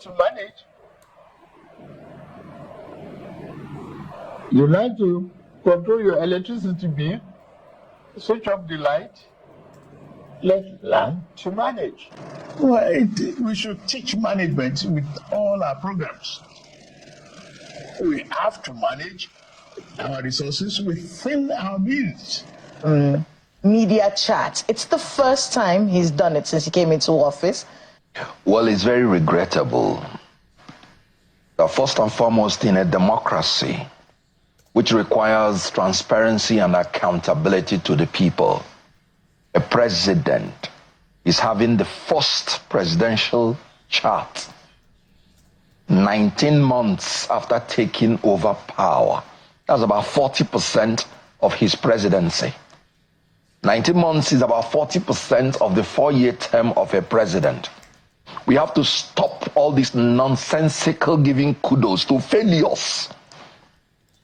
to manage. You like to control your electricity bill, switch off the light. Let's learn to manage. Well, we should teach management with all our programs. We have to manage our resources within our means. Media chat. It's the first time he's done it since he came into office. Well, it's very regrettable that first and foremost in a democracy, which requires transparency and accountability to the people, a president is having the first presidential chat 19 months after taking over power. That's about 40% of his presidency. 19 months is about 40% of the 4-year term of a president. We have to stop all this nonsensical giving kudos to failures.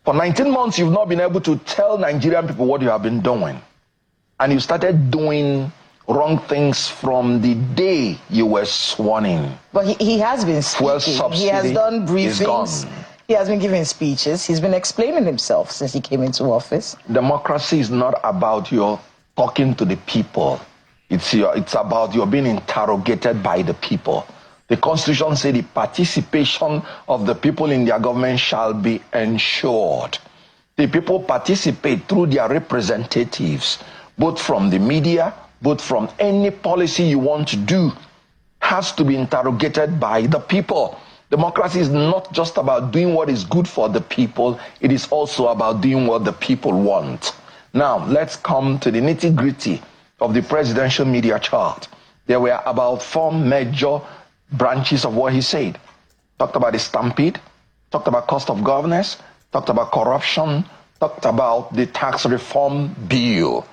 For 19 months, you've not been able to tell Nigerian people what you have been doing. And you started doing wrong things from the day you were sworn in. But he has been speaking. He has done briefings. He has been giving speeches. He's been explaining himself since he came into office. Democracy is not about your talking to the people. It's about your being interrogated by the people. The Constitution says the participation of the people in their government shall be ensured. The people participate through their representatives, both from the media, both from any policy you want to do, has to be interrogated by the people. Democracy is not just about doing what is good for the people, it is also about doing what the people want. Now, let's come to the nitty-gritty of the presidential media chart. There were about 4 major branches of what he said. Talked about the stampede, talked about cost of governance, talked about corruption, talked about the tax reform bill.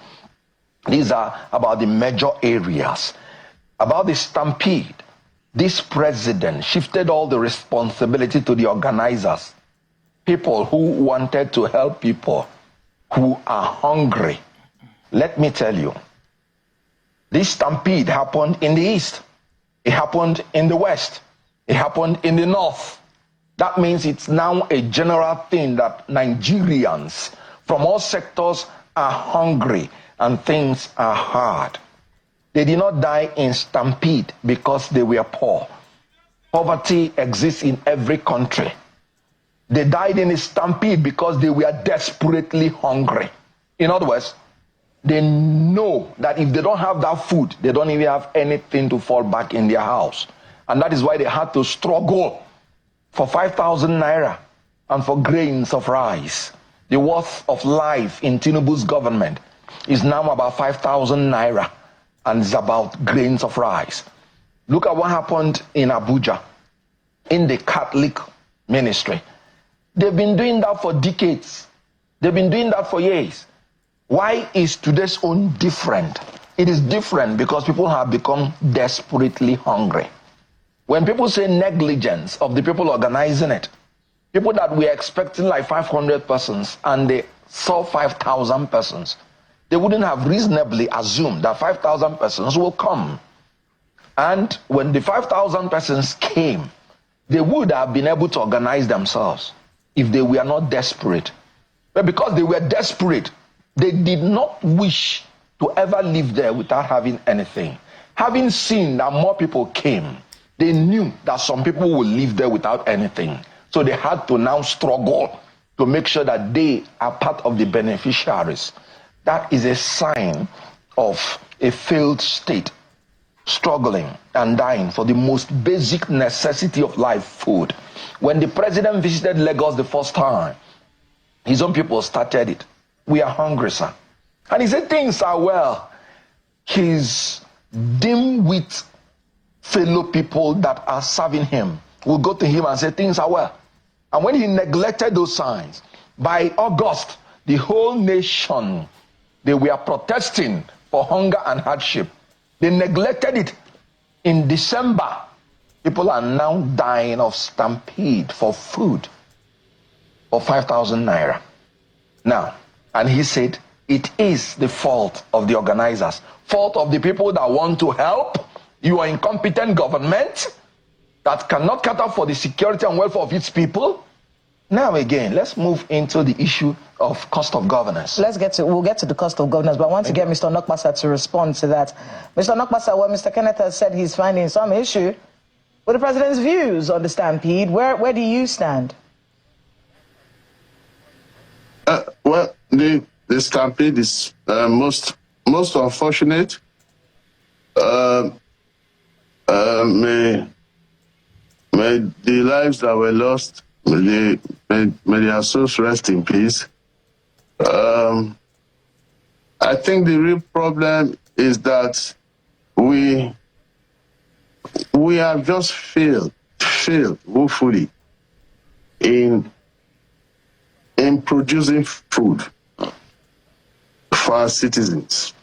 These are about the major areas. About the stampede, this president shifted all the responsibility to the organizers, people who wanted to help people who are hungry. Let me tell you, this stampede happened in the East. It happened in the West. It happened in the North. That means it's now a general thing that Nigerians from all sectors are hungry and things are hard. They did not die in stampede because they were poor. Poverty exists in every country. They died in a stampede because they were desperately hungry. In other words, they know that if they don't have that food, they don't even have anything to fall back in their house. And that is why they had to struggle for 5,000 naira and for grains of rice. The worth of life in Tinubu's government is now about 5,000 naira and it's about grains of rice. Look at what happened in Abuja, in the Catholic ministry. They've been doing that for decades. They've been doing that for years. Why is today's own different? It is different because people have become desperately hungry. When people say negligence of the people organizing it, people that were expecting like 500 persons and they saw 5,000 persons, they wouldn't have reasonably assumed that 5,000 persons will come. And when the 5,000 persons came, they would have been able to organize themselves if they were not desperate. But because they were desperate, they did not wish to ever live there without having anything. Having seen that more people came, they knew that some people would live there without anything. So they had to now struggle to make sure that they are part of the beneficiaries. That is a sign of a failed state, struggling and dying for the most basic necessity of life, food. When the president visited Lagos the first time, his own people started it. We are hungry, sir. And he said things are well. His dim-wit fellow people that are serving him will go to him and say things are well. And when he neglected those signs, by August, the whole nation, they were protesting for hunger and hardship. They neglected it. In December, people are now dying of stampede for food for 5,000 naira. Now, and he said, it is the fault of the organizers, fault of the people that want to help. You are incompetent government. that cannot cater for the security and welfare of its people. Now again, let's move into the issue of cost of governance. We'll get to the cost of governance, but I want to get Mr. Okonkwo to respond to that. Mr. Okonkwo, well, Mr. Kenneth has said he's finding some issue with the president's views on the stampede. Where do you stand? Well, the stampede is most unfortunate. May the lives that were lost, may their souls rest in peace. I think the real problem is that we have just failed woefully in producing food for our citizens.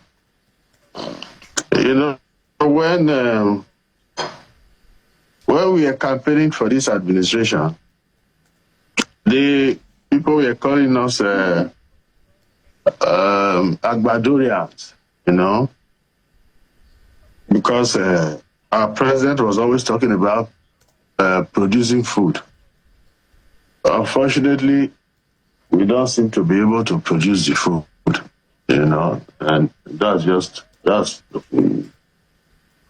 You know, when we are campaigning for this administration, the people were calling us Agbadorians, you know, because our president was always talking about producing food. Unfortunately, we don't seem to be able to produce the food, you know, and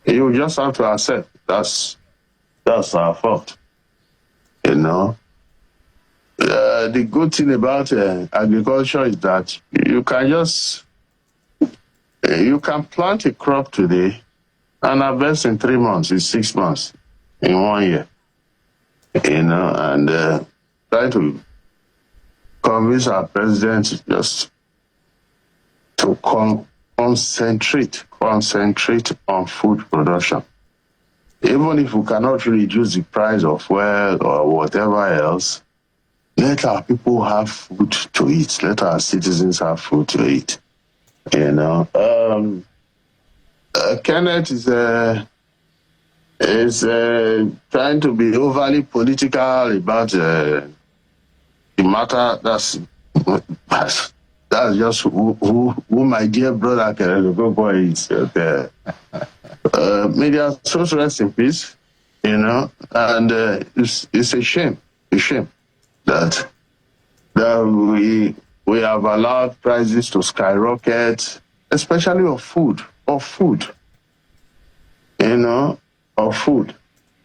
you just have to accept that's our fault, you know. The good thing about agriculture is that you can plant a crop today and harvest in 3 months, in 6 months, in 1 year, you know, and try to convince our president just to concentrate on food production. Even if we cannot reduce the price of fuel or whatever else, let our people have food to eat. Let our citizens have food to eat. You know, Kenneth is trying to be overly political about the matter. That's just who my dear brother Kenny Okonkwo is. Okay. May their souls rest in peace, you know, and it's a shame that we have allowed prices to skyrocket, especially of food, you know, of food.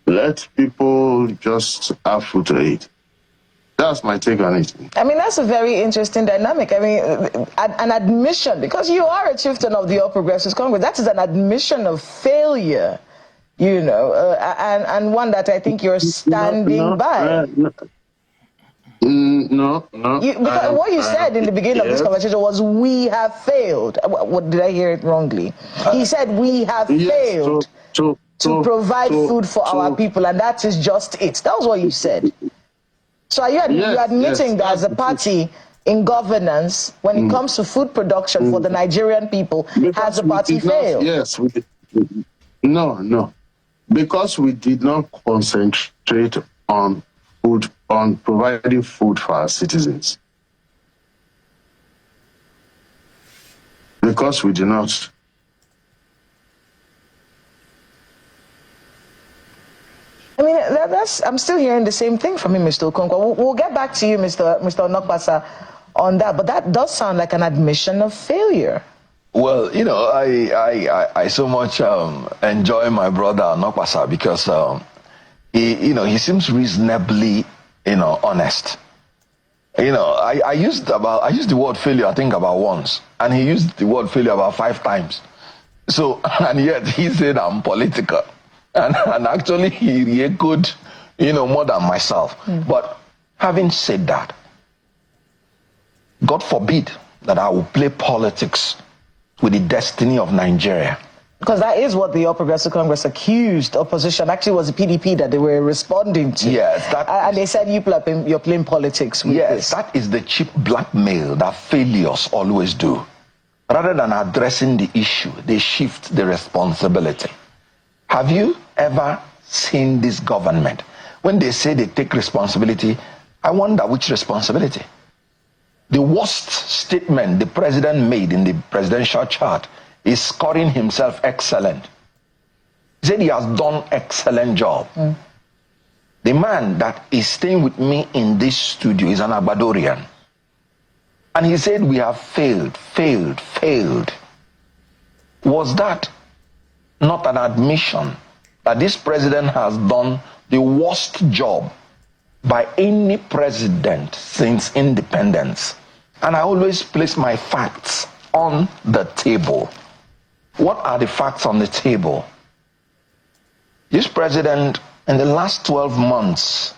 Let people just have food to eat. That's my take on it. I mean, that's a very interesting dynamic. I mean, an admission, because you are a chieftain of the All Progressives Congress, that is an admission of failure, you know, and one that I think you're standing by. No. Because what you said in the beginning of this conversation was, we have failed. What did I hear it wrongly? He said, we have failed to provide food for our people, and that is just it. That was what you said. So are you admitting that as a party in governance, when it comes to food production for the Nigerian people, has the party failed? Yes, we did. No. Because we did not concentrate on food, on providing food for our citizens. Because we did not. I mean, I'm still hearing the same thing from you, Mr. Okonkwo. We'll get back to you, Mr. Okonkwo, on that, but that does sound like an admission of failure. Well, you know, I so much enjoy my brother Okonkwo because he seems reasonably, honest. You know, I used the word failure, I think, about once, and he used the word failure about 5 times. So, and yet he said I'm political. And actually, he echoed, more than myself. But having said that, God forbid that I will play politics with the destiny of Nigeria. Because that is what the All Progressive Congress accused opposition. Actually, it was the PDP that they were responding to. Yes, and they said you're playing politics with this. That is the cheap blackmail that failures always do. Rather than addressing the issue, they shift the responsibility. Have you ever seen this government? When they say they take responsibility, I wonder which responsibility. The worst statement the president made in the presidential chart is scoring himself excellent. He said he has done excellent job. The man that is staying with me in this studio is an Abadorian. And he said, we have failed. Was that not an admission that this president has done the worst job by any president since independence? And I always place my facts on the table. What are the facts on the table? This president, in the last 12 months,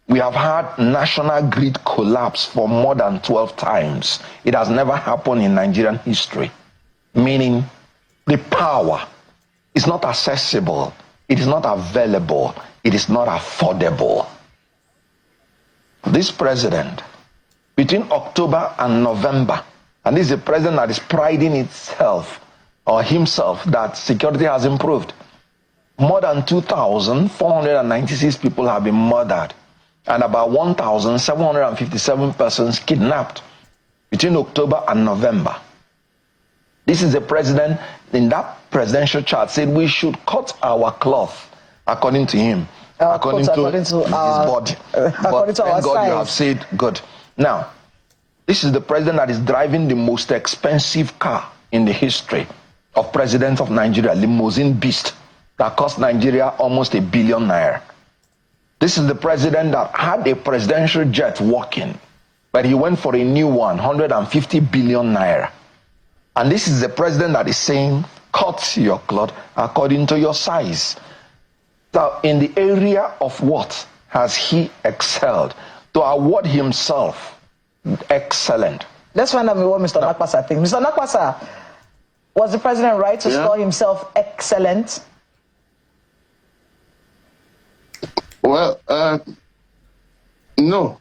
we have had national grid collapse for more than 12 times. It has never happened in Nigerian history. Meaning, the power is not accessible, it is not available, it is not affordable. This president, between October and November, and this is a president that is priding itself or himself that security has improved. More than 2,496 people have been murdered and about 1,757 persons kidnapped between October and November. This is the president in that presidential chart said we should cut our cloth according to him, according to his body. But thank God you have said good. Now, this is the president that is driving the most expensive car in the history of president of Nigeria, limousine beast, that cost Nigeria almost ₦1 billion. This is the president that had a presidential jet working, but he went for a new one, 150 billion naira. And this is the president that is saying, cut your cloth according to your size. So in the area of what has he excelled to award himself excellent? Let's find out what Mr. Nakwasa thinks. Mr. Nakwasa, was the president right to score himself excellent? Well, no,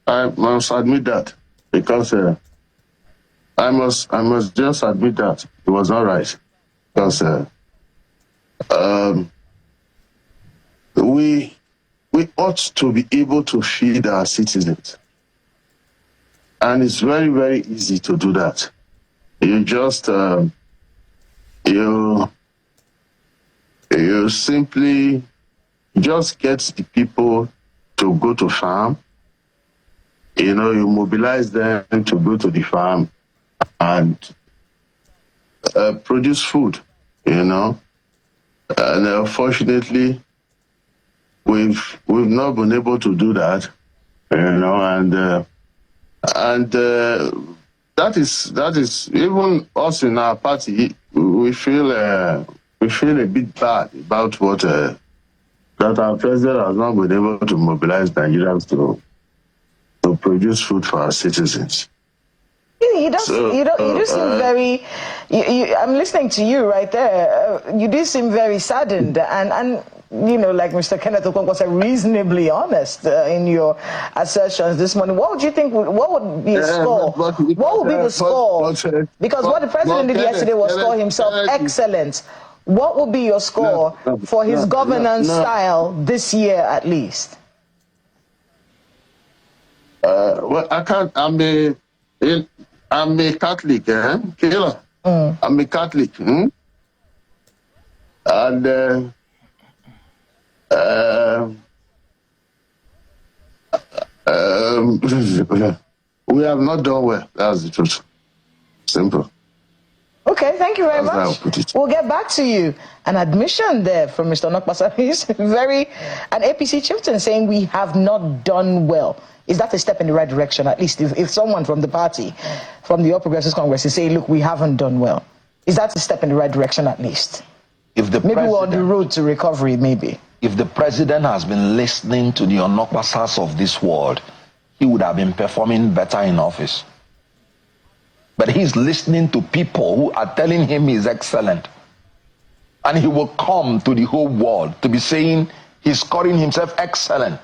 I must admit that, because I must just admit that it was not right, because we ought to be able to feed our citizens, and it's very, very easy to do that. You just you simply just get the people to go to farm. You know, you mobilize them to go to the farm and produce food, you know. And unfortunately, we've not been able to do that, you know, and that is even us in our party, we feel a bit bad about what that our president has not been able to mobilize Nigerians to produce food for our citizens. You do seem very. I'm listening to you right there. You do seem very saddened, and you know, like Mr. Kenneth Okonkwo said, reasonably honest in your assertions this morning. What would you think? What would be a score? What would be the score? Because what the president did yesterday was score himself excellent. What would be your score for his governance style this year, at least? Well, I can't. I'm a Catholic, Kayla. I'm a Catholic, and we have not done well. That's the truth. Simple. Okay, thank you very much. We'll get back to you. An admission there from Mr. Nakwasa. He's an APC chieftain saying we have not done well. Is that a step in the right direction? At least if someone from the party, from the All Progressives Congress, is saying, look, we haven't done well. Is that a step in the right direction at least? Maybe we're on the road to recovery, maybe. If the president has been listening to the Onokwasas of this world, he would have been performing better in office. But he's listening to people who are telling him he's excellent. And he will come to the whole world to be saying he's scoring himself excellent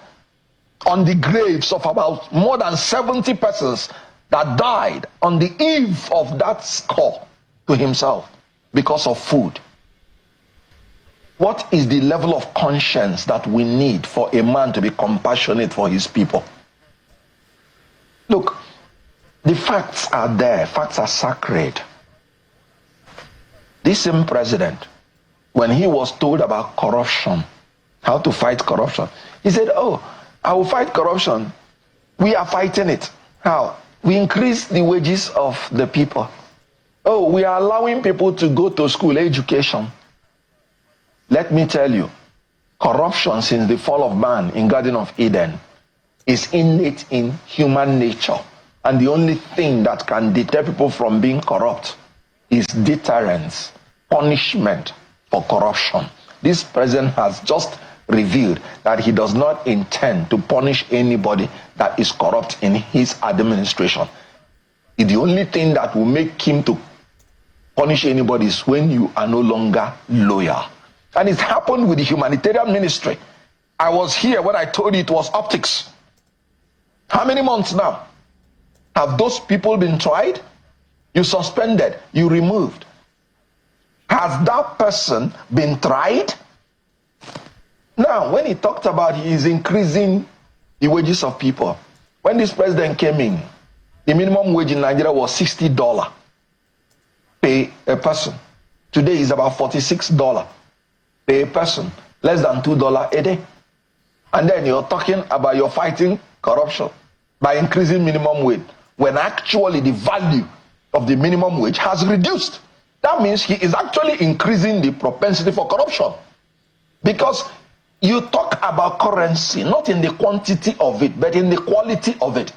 on the graves of about more than 70 persons that died on the eve of that score to himself because of food. What is the level of conscience that we need for a man to be compassionate for his people? Look, the facts are there. Facts are sacred. This same president, when he was told about corruption how to fight corruption. He said, oh, I will fight corruption. We are fighting it. How? We increase the wages of the people. Oh, we are allowing people to go to school, education. Let me tell you, corruption since the fall of man in Garden of Eden is innate in human nature. And the only thing that can deter people from being corrupt is deterrence, punishment for corruption. This president has just revealed that he does not intend to punish anybody that is corrupt in his administration. The only thing that will make him to punish anybody is when you are no longer loyal. And it's happened with the humanitarian ministry. I was here when I told you it was optics. How many months now? Have those people been tried? You suspended, you removed. Has that person been tried? Now, when he talked about he is increasing the wages of people, when this president came in, the minimum wage in Nigeria was $60 per a person. Today is about $46 per person, less than $2 a day. And then you're talking about you're fighting corruption by increasing minimum wage, when actually the value of the minimum wage has reduced. That means he is actually increasing the propensity for corruption. Because you talk about currency, not in the quantity of it, but in the quality of it.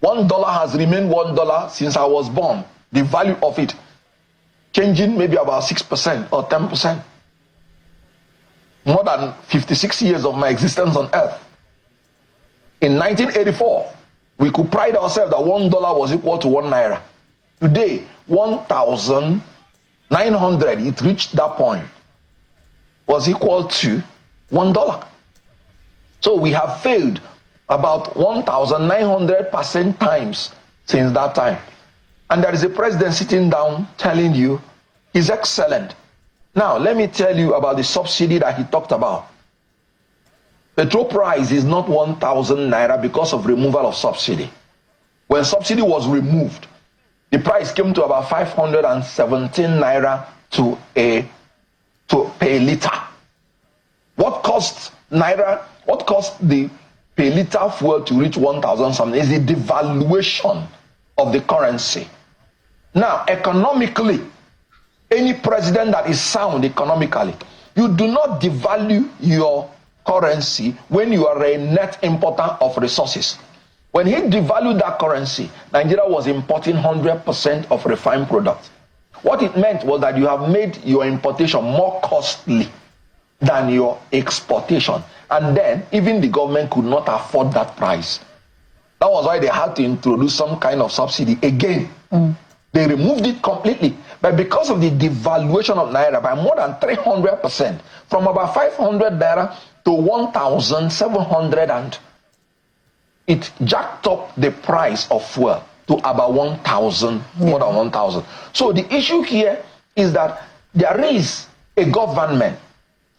$1 has remained $1 since I was born. The value of it changing maybe about 6% or 10%. More than 56 years of my existence on earth. In 1984, we could pride ourselves that $1 was equal to 1 naira. Today, 1,900, it reached that point, was equal to $1. So we have failed about 1,900% times since that time. And there is a president sitting down telling you he's excellent. Now, let me tell you about the subsidy that he talked about. Petrol price is not 1,000 naira because of removal of subsidy. When subsidy was removed, the price came to about 517 naira per liter. What cost the per liter fuel to reach 1,000 something is the devaluation of the currency. Now, economically, any president that is sound economically, you do not devalue your currency when you are a net importer of resources. When he devalued that currency, Nigeria was importing 100% of refined products. What it meant was that you have made your importation more costly than your exportation. And then, even the government could not afford that price. That was why they had to introduce some kind of subsidy again. They removed it completely. But because of the devaluation of Naira by more than 300%, from about 500 Naira to 1,700, and it jacked up the price of fuel to about 1,000, more than 1,000. So the issue here is that there is a government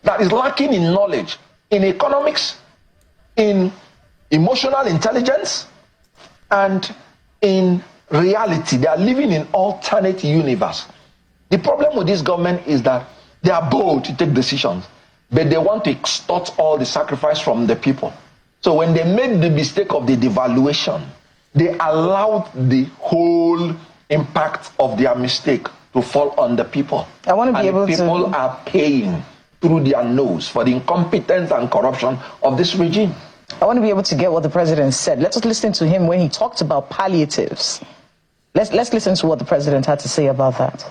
that is lacking in knowledge, in economics, in emotional intelligence, and in reality. They are living in alternate universe. The problem with this government is that they are bold to take decisions, but they want to extort all the sacrifice from the people. So when they made the mistake of the devaluation, they allowed the whole impact of their mistake to fall on the people. I want to be able people are paying through their nose for the incompetence and corruption of this regime. I want to be able to get what the president said. Let's listen to him when he talked about palliatives. Let's listen to what the president had to say about that.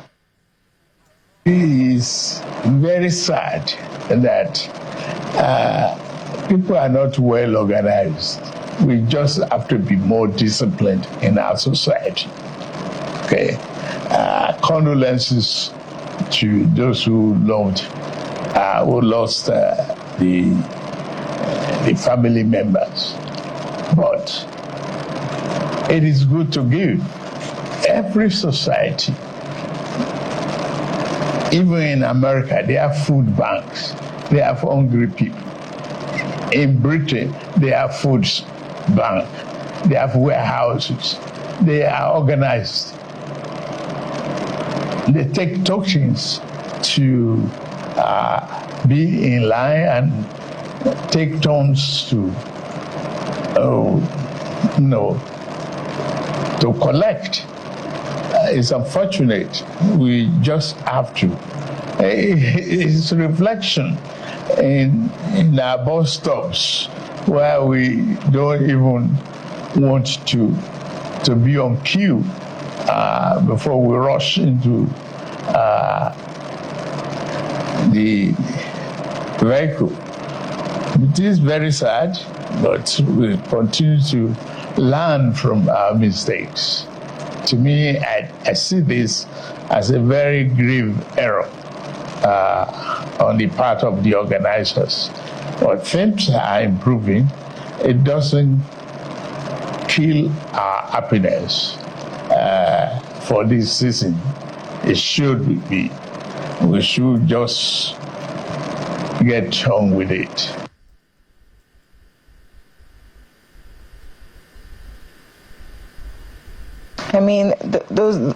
It is very sad that people are not well organized. We just have to be more disciplined in our society. Okay. Condolences to those who lost the family members. But it is good to give. Every society, even in America, they have food banks. They have hungry people. In Britain, they have food bank. They have warehouses. They are organized. They take tokens to be in line and take turns to, to collect. It's unfortunate. We just have to. It's a reflection in our bus stops where we don't even want to be on queue before we rush into the vehicle. It is very sad, but we continue to learn from our mistakes. To me, I see this as a very grave error on the part of the organizers. But things are improving. It doesn't kill our happiness for this season. It should be. We should just get on with it. I mean,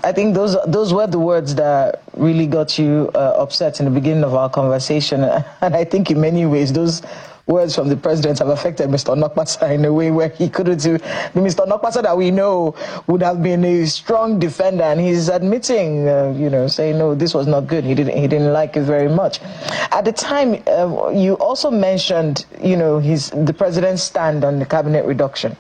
I think those were the words that really got you upset in the beginning of our conversation, and I think in many ways those words from the president have affected Mr. Onokpasa in a way where he couldn't do. The Mr. Onokpasa that we know would have been a strong defender, and he's admitting, saying no, this was not good. He didn't like it very much. At the time, you also mentioned, the president's stand on the cabinet reduction.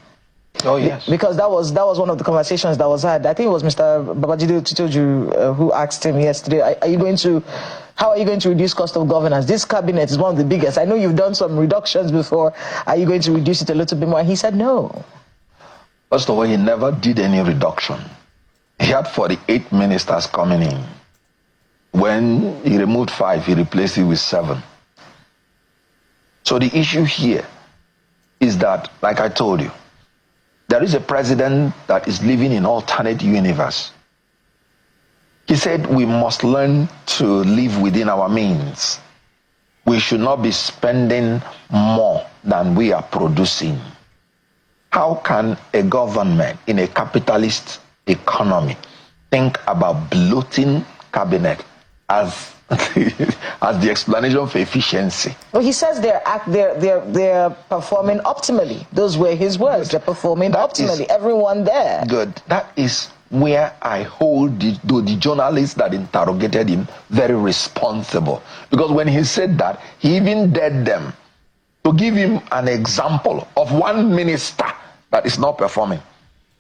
Oh, yes. Because that was one of the conversations that was had. I think it was Mr. Babajide Titoju who asked him yesterday, how are you going to reduce cost of governance? This cabinet is one of the biggest. I know you've done some reductions before. Are you going to reduce it a little bit more? And he said no. First of all, he never did any reduction. He had 48 ministers coming in. When he removed 5, he replaced it with 7. So the issue here is that, like I told you, there is a president that is living in alternate universe. He said we must learn to live within our means. We should not be spending more than we are producing. How can a government in a capitalist economy think about bloating cabinet as as the explanation for efficiency? Well, he says they're performing optimally. Those were his words. They're performing optimally. Everyone there. Good. That is where I hold the journalists that interrogated him very responsible. Because when he said that, he even dared them to give him an example of one minister that is not performing.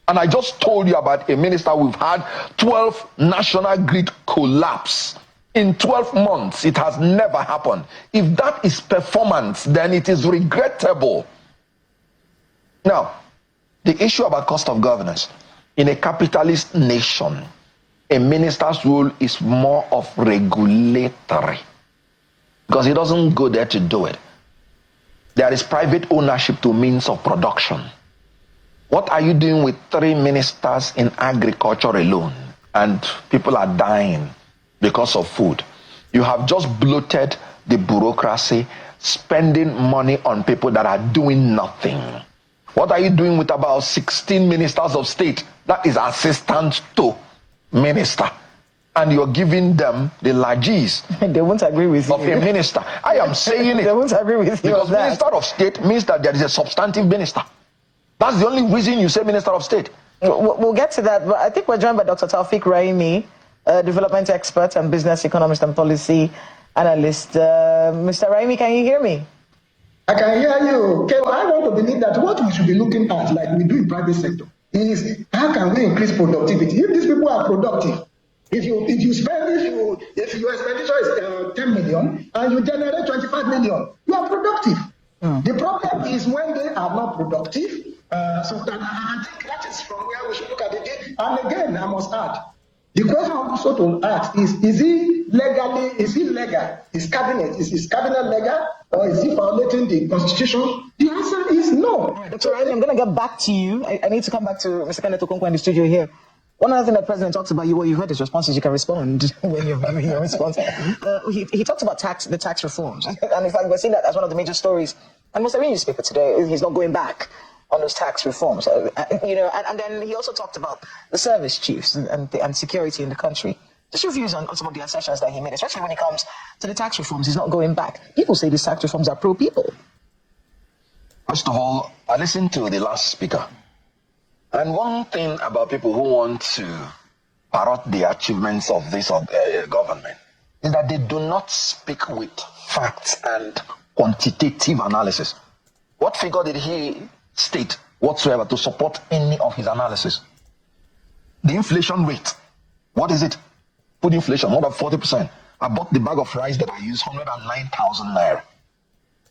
And I just told you about a minister. We've had 12 national grid collapse. In 12 months, it has never happened. If that is performance, then it is regrettable. Now, the issue about cost of governance. In a capitalist nation, a minister's role is more of regulatory because he doesn't go there to do it. There is private ownership to means of production. What are you doing with 3 ministers in agriculture alone? And people are dying because of food. You have just bloated the bureaucracy, spending money on people that are doing nothing. What are you doing with about 16 ministers of state? That is assistant to minister. And you're giving them the largesse. They won't agree with you. Of a minister. I am saying it. They won't agree with you. Because minister of state means that there is a substantive minister. That's the only reason you say minister of state. We'll get to that, but I think we're joined by Dr. Taufik Raimi, development expert and business economist and policy analyst. Mr. Raimi, can you hear me? I can hear you. Okay, I want to believe that what we should be looking at, like we do in private sector, is how can we increase productivity? If these people are productive, if your expenditure is 10 million and you generate 25 million, you are productive. The problem is when they are not productive. So I think that is from where we should look at it. And again, I must add, the question also to ask is he legal? Is his cabinet legal, or is he violating the constitution? The answer is no. Dr. Raimi, I'm going to get back to you. I need to come back to Mr. Kenny Okonkwo in the studio here. One other thing the president talks about, you heard his responses, you can respond when you're giving your response. He talks about the tax reforms. And in fact, we're seeing that as one of the major stories. And most of the newspaper today, he's not going back on those tax reforms. And then he also talked about the service chiefs and security in the country. Just your views on some of the assertions that he made, especially when it comes to the tax reforms. He's not going back. People say these tax reforms are pro-people. First of all, I listened to the last speaker. And one thing about people who want to parrot the achievements of this government is that they do not speak with facts and quantitative analysis. What figure did he state whatsoever to support any of his analysis? The inflation rate. What is it? Food inflation, more than 40%. I bought the bag of rice that I used 109,000 naira.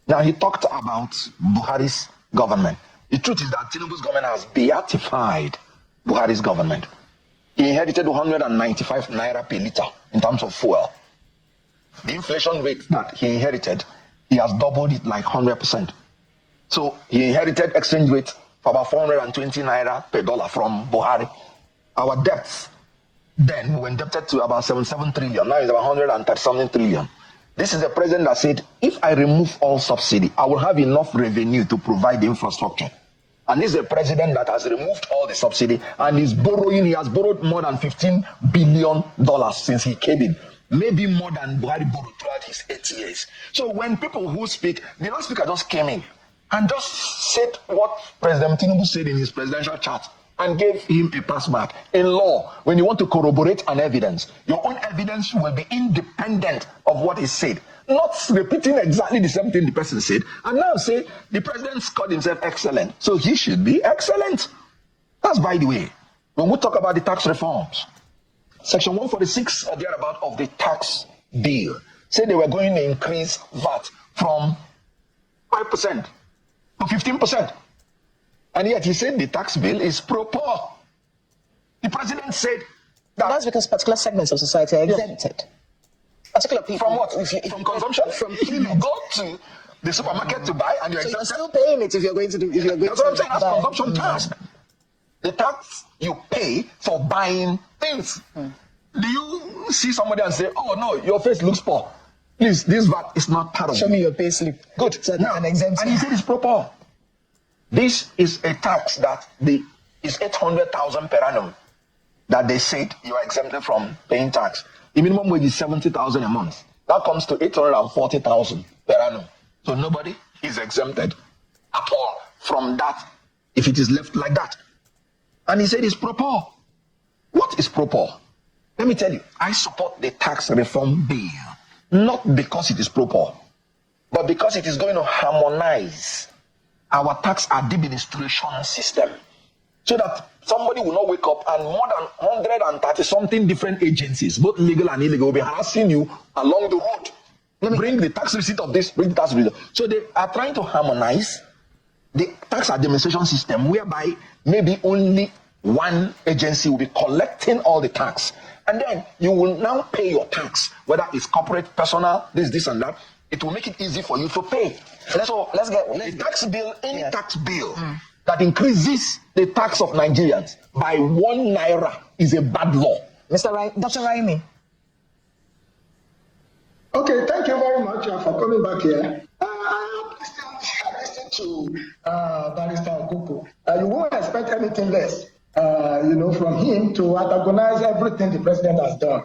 Now he talked about Buhari's government. The truth is that Tinubu's government has beatified Buhari's government. He inherited 195 naira per liter in terms of fuel. The inflation rate that he inherited, he has doubled it like 100%. So he inherited exchange rate for about 420 naira per dollar from Buhari. Our debts, then we were indebted to about 77 trillion. Now it's about 130-something trillion. This is a president that said, if I remove all subsidy, I will have enough revenue to provide the infrastructure. And this is a president that has removed all the subsidy and is borrowing. He has borrowed more than $15 billion since he came in. Maybe more than Buhari borrowed throughout his 8 years. So when people who speak, the last speaker just came in and just said what President Tinubu said in his presidential chat and gave him a pass mark. In law, when you want to corroborate an evidence, your own evidence will be independent of what is said. Not repeating exactly the same thing the person said, and now say the president called himself excellent, so he should be excellent. That's by the way. When we talk about the tax reforms, Section 146 or thereabout of the tax bill said they were going to increase VAT from 5% to 15%. And yet he said the tax bill is pro-poor. The president said that... That's because particular segments of society are exempted. Yes. Particular people. From what? From consumption? From you go to the supermarket to buy and you're exempted. So you're still paying it if you're going to do... That's what I'm saying. That's consumption tax. The tax you pay for buying things. Do you see somebody and say, oh no, your face looks poor. Please, this VAT is not part of it. Show me your pay slip. Good. So now, an exemption. And he said it's pro-poor. This is a tax that is 800,000 per annum that they said you are exempted from paying tax. The minimum wage is 70,000 a month. That comes to 840,000 per annum. So nobody is exempted at all from that if it is left like that. And he said it's pro-poor. What is pro-poor? Let me tell you, I support the tax reform bill, not because it is pro-poor, but because it is going to harmonize our tax administration system, so that somebody will not wake up and more than 130-something different agencies, both legal and illegal, will be harassing you along the road. Let me bring the tax receipt of this, bring the tax receipt. So they are trying to harmonize the tax administration system, whereby maybe only one agency will be collecting all the tax. And then you will now pay your tax, whether it's corporate, personal, this and that. It will make it easy for you to pay. So let's get the tax bill, any tax bill that increases the tax of Nigerians by 1 naira is a bad law. Dr. Raimi. Okay, thank you very much for coming back here. I listened to Barrister Okonkwo. You won't expect anything less, from him to antagonize everything the president has done.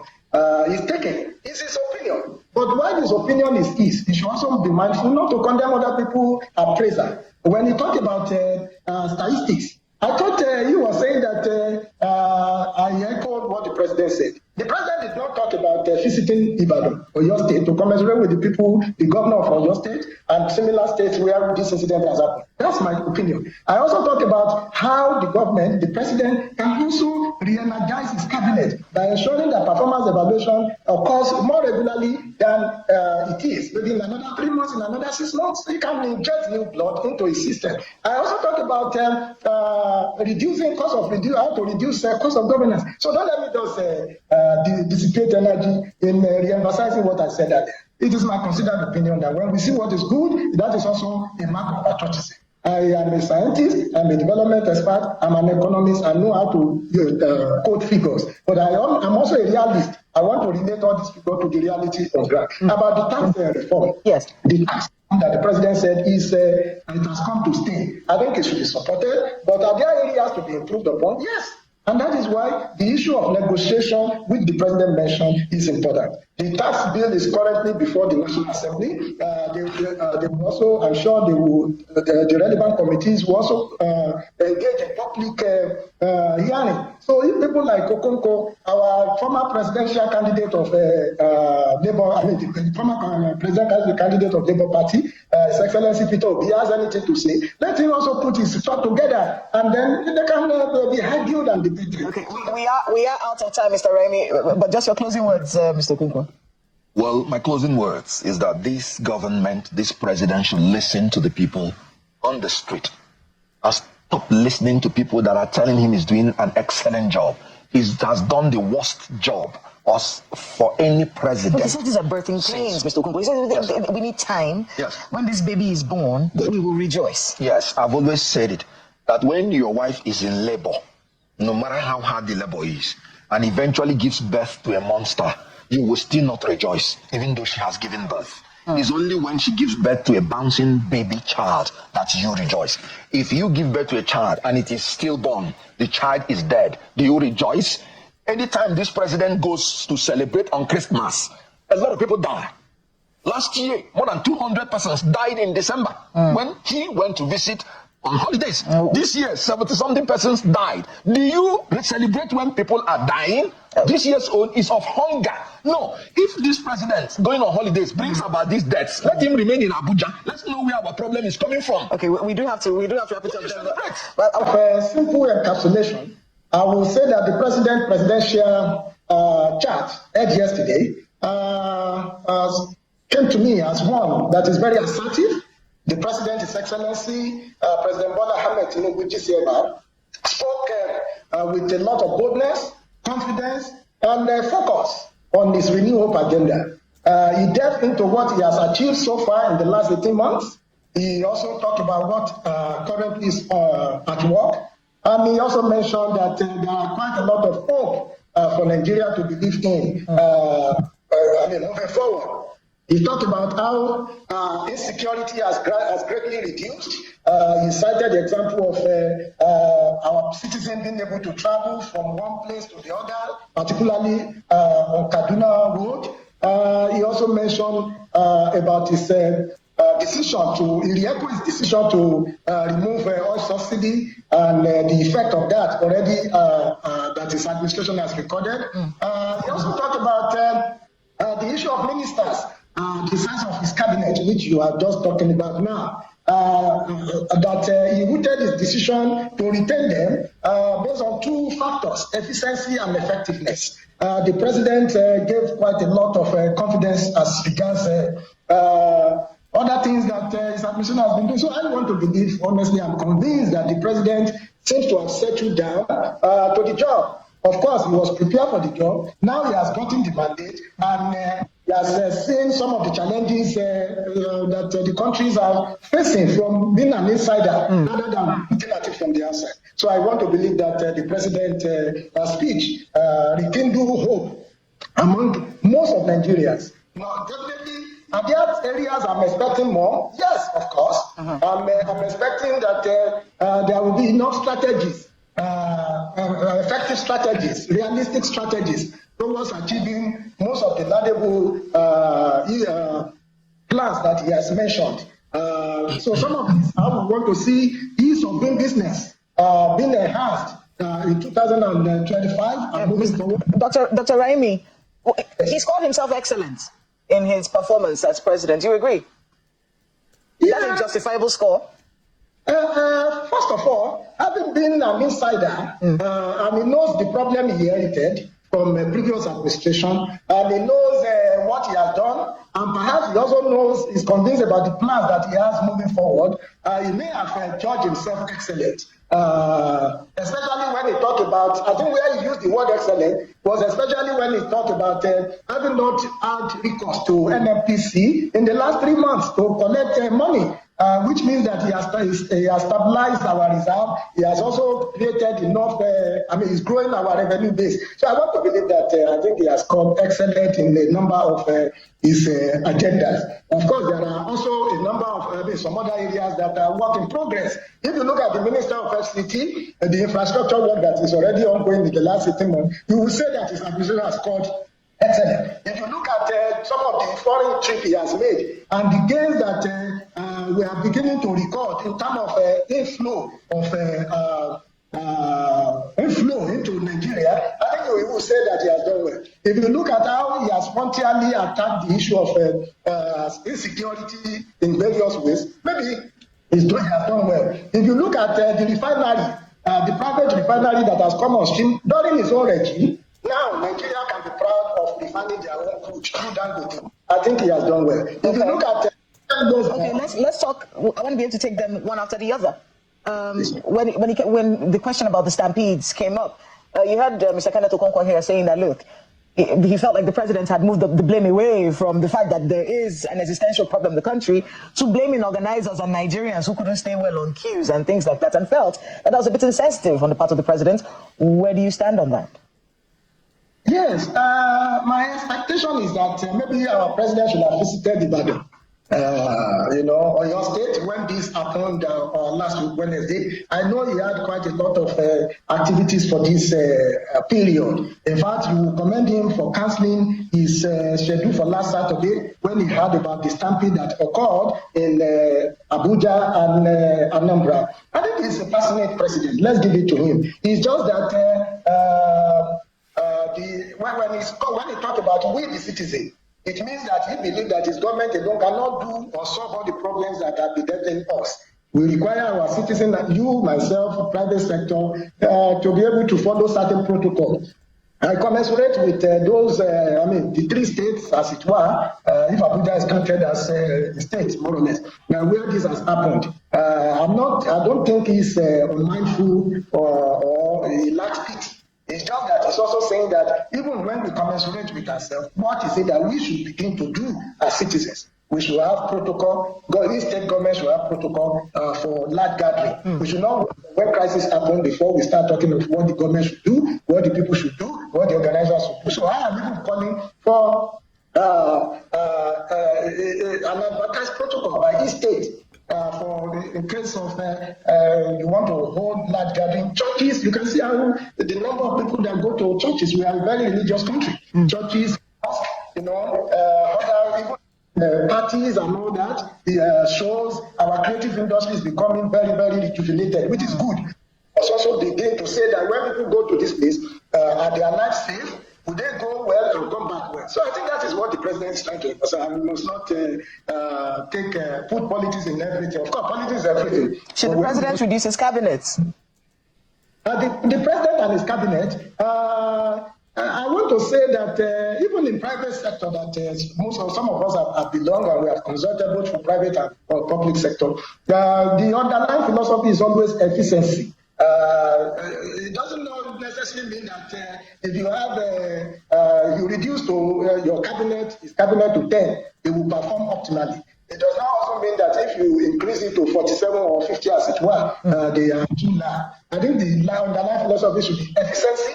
He's taking. It's his opinion. But while his opinion is his, he should also be mindful not to condemn other people's appraiser. When he talked about statistics, I thought he was saying that I echoed what the president said. The president did not talk about visiting Ibadan or your state to commiserate with the people, the governor of your state, and similar states where this incident has happened. That's my opinion. I also talked about how the government, the president, can also re-energize his cabinet by ensuring that performance evaluation occurs more regularly than it is. Maybe in another 3 months, in another 6 months, he can inject new blood into his system. I also talked about reducing cost of how to reduce cost of governance. So don't let me just dissipate energy in re-emphasizing what I said earlier. It is my considered opinion that when we see what is good, that is also a mark of patriotism. I am a scientist, I'm a development expert, I'm an economist, I know how to quote figures, but I'm also a realist. I want to relate all these figures to the reality of ground. About the tax reform, yes, the tax that the president said is it has come to stay. I think it should be supported, but are there areas to be improved upon? Yes. And that is why the issue of negotiation, which the president mentioned, is important. The tax bill is currently before the National Assembly. They will also, I'm sure the relevant committees will also engage in public hearing. So if people like Okonkwo, our former presidential candidate of Labour, the former presidential candidate of Labour Party, His Excellency Peter Obi, has anything to say, let him also put his thought together, and then they can be argued and debated. Okay, we are out of time, Mr. Raimi, but just your closing words, Mr. Okonkwo. Well, my closing words is that this government, this president should listen to the people on the street. Stop listening to people that are telling him he's doing an excellent job. He has done the worst job for any president. But he said these are birthing pains, Mr. Okonkwo. He said we need time. Yes. When this baby is born, we will rejoice. Yes, I've always said it, that when your wife is in labor, no matter how hard the labor is, and eventually gives birth to a monster, you will still not rejoice, even though she has given birth. It's only when she gives birth to a bouncing baby child that you rejoice. If you give birth to a child and it is stillborn, the child is dead, do you rejoice? Anytime this president goes to celebrate on Christmas, a lot of people die. Last year, more than 200 persons died in December when he went to visit on holidays. This year, 70-something persons died. Do you celebrate when people are dying? This year's own is of hunger. No, if this president going on holidays brings about these deaths, let him remain in Abuja. Let's know where our problem is coming from. Okay, we do have to wrap it up. But simple encapsulation, I will say that the presidential chat heard yesterday came to me as one that is very assertive. The president, His Excellency, President Bola Tinubu, GCMR, spoke with a lot of boldness, confidence, and focus on his Renew Hope agenda. He delved into what he has achieved so far in the last 18 months. He also talked about what currently is at work. And he also mentioned that there are quite a lot of hope for Nigeria to believe in moving forward. He talked about how insecurity has greatly reduced. He cited the example of our citizens being able to travel from one place to the other, particularly on Kaduna Road. He also mentioned about his decision to remove oil subsidy and the effect of that already that his administration has recorded. He also talked about the issue of ministers. The size of his cabinet, which you are just talking about now, that he rooted his decision to retain them based on two factors, efficiency and effectiveness. The president gave quite a lot of confidence as regards other things that his administration has been doing. So I want to believe, honestly, I'm convinced that the president seems to have settled down to the job. Of course, he was prepared for the job. Now he has gotten the mandate, and he has seen some of the challenges that the countries are facing from being an insider rather than looking at it from the outside. So I want to believe that the president's speech rekindle hope among most of Nigerians. Now, definitely, are there areas I'm expecting more? Yes, of course. I'm expecting that there will be enough strategies. Effective strategies, realistic strategies towards achieving most of the laudable plans that he has mentioned. So some of these I would want to see ease of doing business being enhanced in 2025 and moving forward. Dr. Raimi, he's called himself excellent in his performance as president. Do you agree? Yeah. That's a justifiable score. First of all, having been an insider, and he knows the problem he inherited from previous administration, and he knows what he has done, and perhaps he also knows, is convinced about the plans that he has moving forward. He may have judged himself excellent, especially when he talked about, I think where he used the word excellent was especially when he talked about having not had recourse to NMPC in the last 3 months to collect money which means that he has stabilized our reserve. He has also created enough, he's growing our revenue base. So I want to believe that I think he has scored excellent in a number of his agendas. Of course, there are also a number of some other areas that are work in progress. If you look at the Minister of FCT, the infrastructure work that is already ongoing in the last 18 months, you will say that his administration has scored excellent. If you look at some of the foreign trip he has made and the gains that we are beginning to record in terms of inflow into Nigeria, I think we will say that he has done well. If you look at how he has frontally attacked the issue of insecurity in various ways, maybe he has done well. If you look at the refinery, the private refinery that has come on stream during his own regime, now Nigeria can be proud of refining their own crude through Dangote. I think he has done well. If you look at let's talk. I want to be able to take them one after the other. When the question about the stampedes came up, you had Mr. Kenny Okonkwo here saying that, look, he felt like the president had moved the blame away from the fact that there is an existential problem in the country to blaming organizers and Nigerians who couldn't stay well on queues and things like that, and felt that was a bit insensitive on the part of the president. Where do you stand on that? Yes, my expectation is that maybe our president should have visited Ibadan, or your state when this happened last week, Wednesday. I know he had quite a lot of activities for this period. In fact, you will commend him for cancelling his schedule for last Saturday when he heard about the stampede that occurred in Abuja and Anambra. I think he's a passionate president. Let's give it to him. It's just that when he talked about we the citizen, it means that he believes that his government alone cannot do or solve all the problems that are bedeviling us. We require our citizens, you, myself, private sector, to be able to follow certain protocols. I commensurate with those, the three states, as it were, if Abuja is counted as a state, more or less, where this has happened. I don't think he's unmindful or he lacks pity. It's just that it's also saying that even when we commensurate with ourselves, what is it that we should begin to do as citizens? We should have protocol. Each state government should have protocol for large gathering. We should not, when crisis happen, before we start talking of what the government should do, what the people should do, what the organizers should do. So I am even calling for an advertised protocol by each state. In case of you want to hold large gathering, churches, you can see how the number of people that go to churches. We are a very religious country. Churches, other even parties and all that. Shows our creative industry is becoming very, very rejuvenated, which is good. It's also begin to say that when people go to this place, are their lives safe? Would they go well and come back well? So I think that is what the president is trying to do. So we must not put politics in everything. Of course, politics is everything. Should the president reduce his cabinet? The president and his cabinet, I want to say that even in private sector, that some of us have belonged and we have consulted both for private and for public sector. The underlying philosophy is always efficiency. It doesn't necessarily mean that if you have you reduce to your cabinet, his cabinet to 10, they will perform optimally. It does not also mean that if you increase it to 47 or 50 as it were, they are too low. I think the underlying philosophy should be efficiency,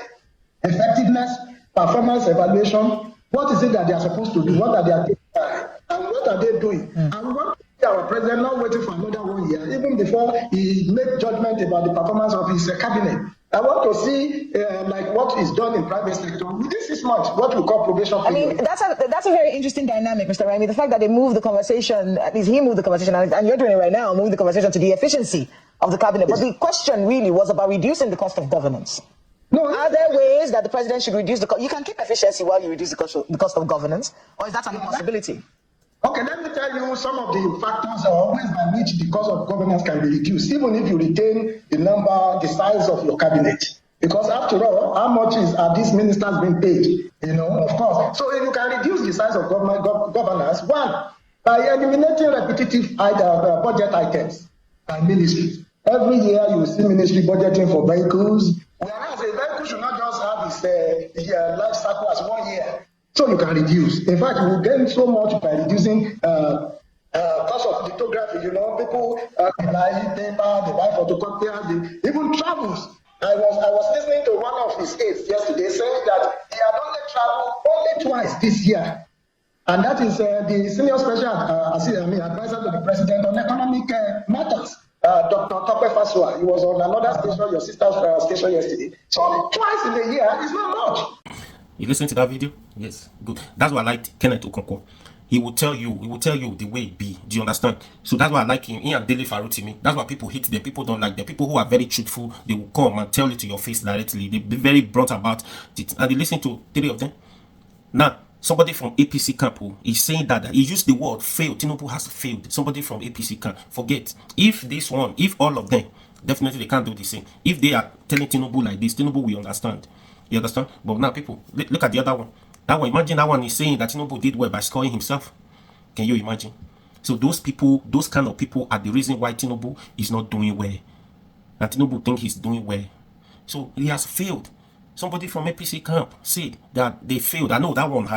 effectiveness, performance evaluation. What is it that they are supposed to do? What are their KPIs? And what are they doing? And what our president not waiting for another 1 year, even before he make judgment about the performance of his cabinet. I want to see like what is done in private sector within 6 months, what we call probation period. I mean, that's a very interesting dynamic, Mr. Raimi. The fact that they moved the conversation, at least he moved the conversation, and you're doing it right now, moving the conversation to the efficiency of the cabinet. But the question really was about reducing the cost of governance. No, are there ways that the president should reduce the cost? You can keep efficiency while you reduce the cost of governance, or is that an impossibility? Okay, let me tell you some of the factors are always by which the cost of governance can be reduced, even if you retain the size of your cabinet. Because after all, how much are these ministers being paid? Of course. So if you can reduce the size of governance, one, by eliminating repetitive budget items by ministry. Every year you see ministry budgeting for vehicles, whereas a vehicle should not just have its life cycle as 1 year. So you can reduce. In fact, you will gain so much by reducing Cost of lithography, people they buy paper, they buy photocopiers, they even travels. I was listening to one of his aides yesterday saying that he had only traveled only twice this year. And that is the senior special advisor to the president on economic matters, Dr. Tope Fasua. He was on another station, your sister's station yesterday. So twice in a year is not much. You listen to that video? Yes, good. That's why I like Kenny Okonkwo. He will tell you the way it be. Do you understand? So that's why I like him. He and Dele Farutimi. That's why people hate them. People don't like them. People who are very truthful, they will come and tell it to your face directly. They be very blunt about it. And they listen to 3 of them. Now, somebody from APC camp is saying that he used the word failed. Tinubu has failed. Somebody from APC camp. Forget. If all of them, definitely they can't do the same. If they are telling Tinubu like this, Tinubu will understand. You understand? But now people, look at the other one. That one, imagine that one is saying that Tinubu did well by scoring himself. Can you imagine? So those people, those kind of people are the reason why Tinubu is not doing well. And Tinubu think he's doing well. So he has failed. Somebody from APC camp said that they failed. I know that one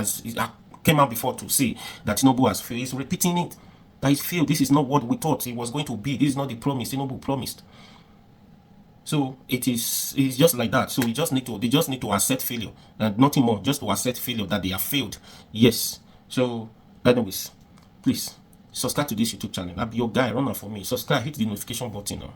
came out before to say that Tinubu has failed. He's repeating it. That he's failed. This is not what we thought it was going to be. This is not the promise Tinubu promised. So it's just like that. So they just need to accept failure and nothing more, just to accept failure, that they have failed. Yes. So anyways, please subscribe to this YouTube channel. I'll be your guy. Run out for me. Subscribe, hit the notification button now.